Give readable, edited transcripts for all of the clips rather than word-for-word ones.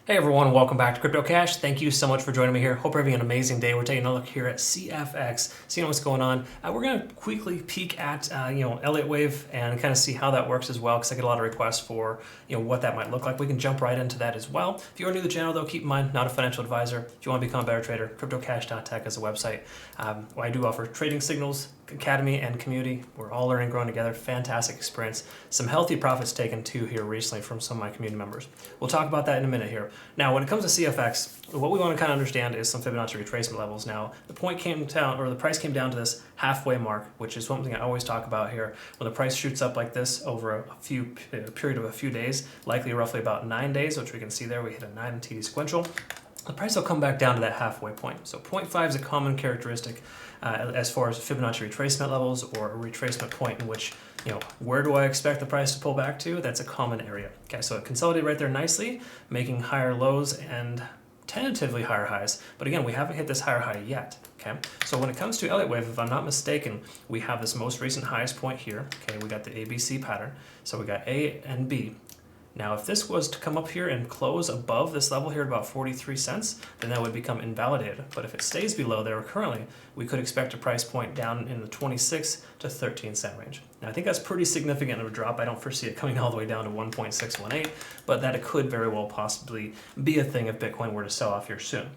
Hey everyone, welcome back to Crypto Cash. Thank you so much for joining me here. Hope you're having an amazing day. We're taking a look here at CFX, seeing what's going on. We're going to quickly peek at Elliott wave and kind of see how that works as well, because I get a lot of requests for what that might look like. We can jump right into that as well. If you are new to the channel though, keep in mind, not a financial advisor. If you want to become a better trader, cryptocash.tech is a website. I do offer trading signals, academy, and community. We're all learning, growing together. Fantastic experience. Some healthy profits taken too here recently from some of my community members. We'll talk about that in a minute here. Now, when it comes to CFX, what we want to kind of understand is some Fibonacci retracement levels. Now, the price came down to this halfway mark, which is something I always talk about here. When the price shoots up like this over a period of a few days, likely roughly about 9 days, which we can see there, we hit a 9 TD sequential. The price will come back down to that halfway point. So 0.5 is a common characteristic as far as Fibonacci retracement levels, or a retracement point in which, where do I expect the price to pull back to? That's a common area. Okay, so it consolidated right there nicely, making higher lows and tentatively higher highs. But again, we haven't hit this higher high yet. Okay, so when it comes to Elliott wave, if I'm not mistaken, we have this most recent highest point here. Okay, we got the ABC pattern. So we got A and B. Now, if this was to come up here and close above this level here at about 43 cents, then that would become invalidated. But if it stays below there currently, we could expect a price point down in the 26 to 13 cent range. Now, I think that's pretty significant of a drop. I don't foresee it coming all the way down to 1.618, but that it could very well possibly be a thing if Bitcoin were to sell off here soon.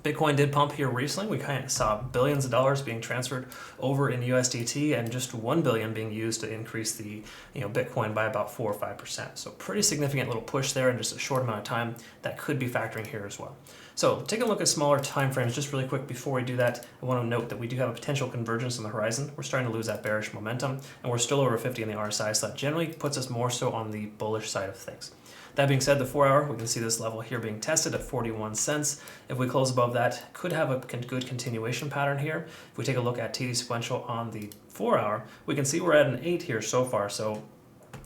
Bitcoin did pump here recently. We kind of saw billions of dollars being transferred over in USDT, and just 1 billion being used to increase the Bitcoin by about 4 or 5%. So pretty significant little push there in just a short amount of time that could be factoring here as well. So take a look at smaller time frames just really quick. Before we do that, I want to note that we do have a potential convergence on the horizon. We're starting to lose that bearish momentum, and we're still over 50 in the RSI, so that generally puts us more so on the bullish side of things. That being said, the 4 hour, we can see this level here being tested at 41 cents. If we close above that, could have a good continuation pattern here. If we take a look at TD sequential on the 4 hour, we can see we're at an 8 here so far. So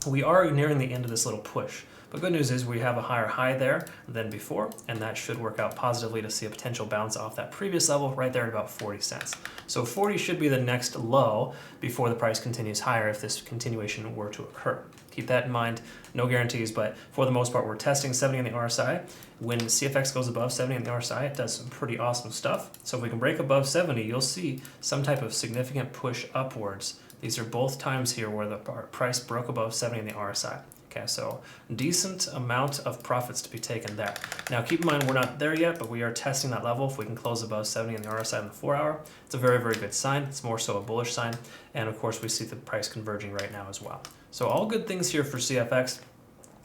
we are nearing the end of this little push. But good news is we have a higher high there than before, and that should work out positively to see a potential bounce off that previous level right there at about 40 cents. So 40 should be the next low before the price continues higher if this continuation were to occur. Keep that in mind. No guarantees, but for the most part, we're testing 70 in the RSI. When CFX goes above 70 in the RSI, it does some pretty awesome stuff. So if we can break above 70, you'll see some type of significant push upwards. These are both times here where the price broke above 70 in the RSI. Okay, so decent amount of profits to be taken there. Now keep in mind, we're not there yet, but we are testing that level. If we can close above 70 in the RSI in the 4 hour, it's a very, very good sign. It's more so a bullish sign. And of course, we see the price converging right now as well. So all good things here for CFX.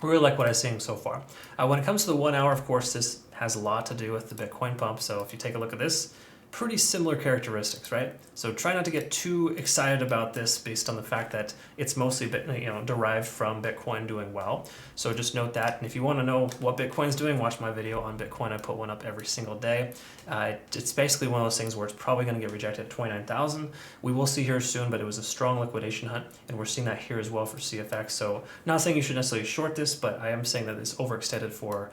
I really like what I'm seeing so far. When it comes to the 1 hour, of course, this has a lot to do with the Bitcoin pump. So if you take a look at this, pretty similar characteristics, right? So try not to get too excited about this based on the fact that it's mostly derived from Bitcoin doing well. So just note that. And if you want to know what Bitcoin's doing, watch my video on Bitcoin. I put one up every single day. It's basically one of those things where it's probably going to get rejected at 29,000. We will see here soon, but it was a strong liquidation hunt, and we're seeing that here as well for CFX. So not saying you should necessarily short this, but I am saying that it's overextended for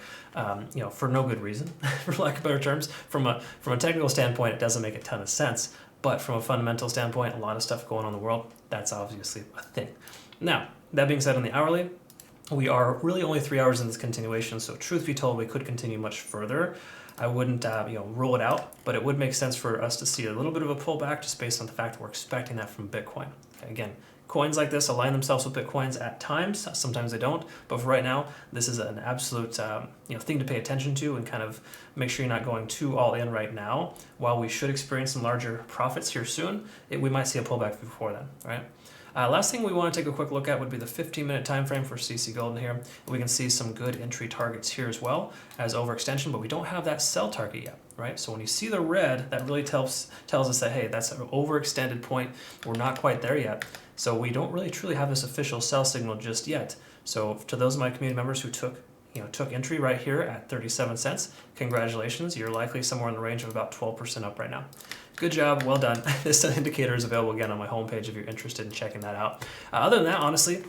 no good reason, for lack of better terms. From a technical standpoint, it doesn't make a ton of sense, but from a fundamental standpoint, a lot of stuff going on in the world, that's obviously a thing. Now, that being said, on the hourly, we are really only 3 hours in this continuation, so truth be told, we could continue much further. I wouldn't rule it out, but it would make sense for us to see a little bit of a pullback just based on the fact that we're expecting that from Bitcoin. Okay, again, coins like this align themselves with Bitcoins at times. Sometimes they don't. But for right now, this is an absolute thing to pay attention to, and kind of make sure you're not going too all in right now. While we should experience some larger profits here soon, we might see a pullback before then, right? Last thing we want to take a quick look at would be the 15-minute time frame for CC Golden here. We can see some good entry targets here as well as overextension, but we don't have that sell target yet, right? So when you see the red, that really tells us that, hey, that's an overextended point. We're not quite there yet. So we don't really truly have this official sell signal just yet. So to those of my community members who took entry right here at 37 cents, congratulations. You're likely somewhere in the range of about 12% up right now. Good job, well done. This indicator is available again on my homepage if you're interested in checking that out. Other than that, honestly,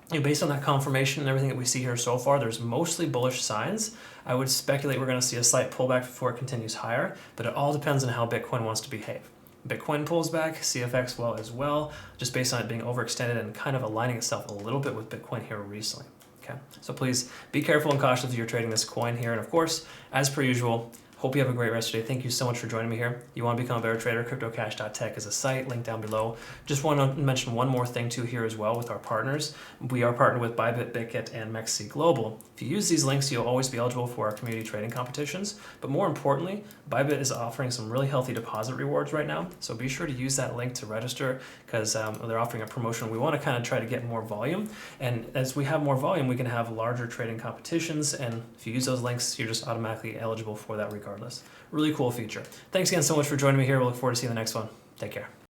based on that confirmation and everything that we see here so far, there's mostly bullish signs. I would speculate we're going to see a slight pullback before it continues higher, but it all depends on how Bitcoin wants to behave. Bitcoin pulls back, CFX will as well, just based on it being overextended and kind of aligning itself a little bit with Bitcoin here recently. Okay, so please be careful and cautious if you're trading this coin here. And of course, as per usual, hope you have a great rest of your day. Thank you so much for joining me here. You want to become a better trader, cryptocash.tech is a site, link down below. Just want to mention one more thing too here as well with our partners. We are partnered with Bybit, Bitkit, and MEXC Global. If you use these links, you'll always be eligible for our community trading competitions. But more importantly, Bybit is offering some really healthy deposit rewards right now. So be sure to use that link to register because they're offering a promotion. We want to kind of try to get more volume. And as we have more volume, we can have larger trading competitions. And if you use those links, you're just automatically eligible for that regardless. Really cool feature. Thanks again so much for joining me here. We'll look forward to seeing you in the next one. Take care.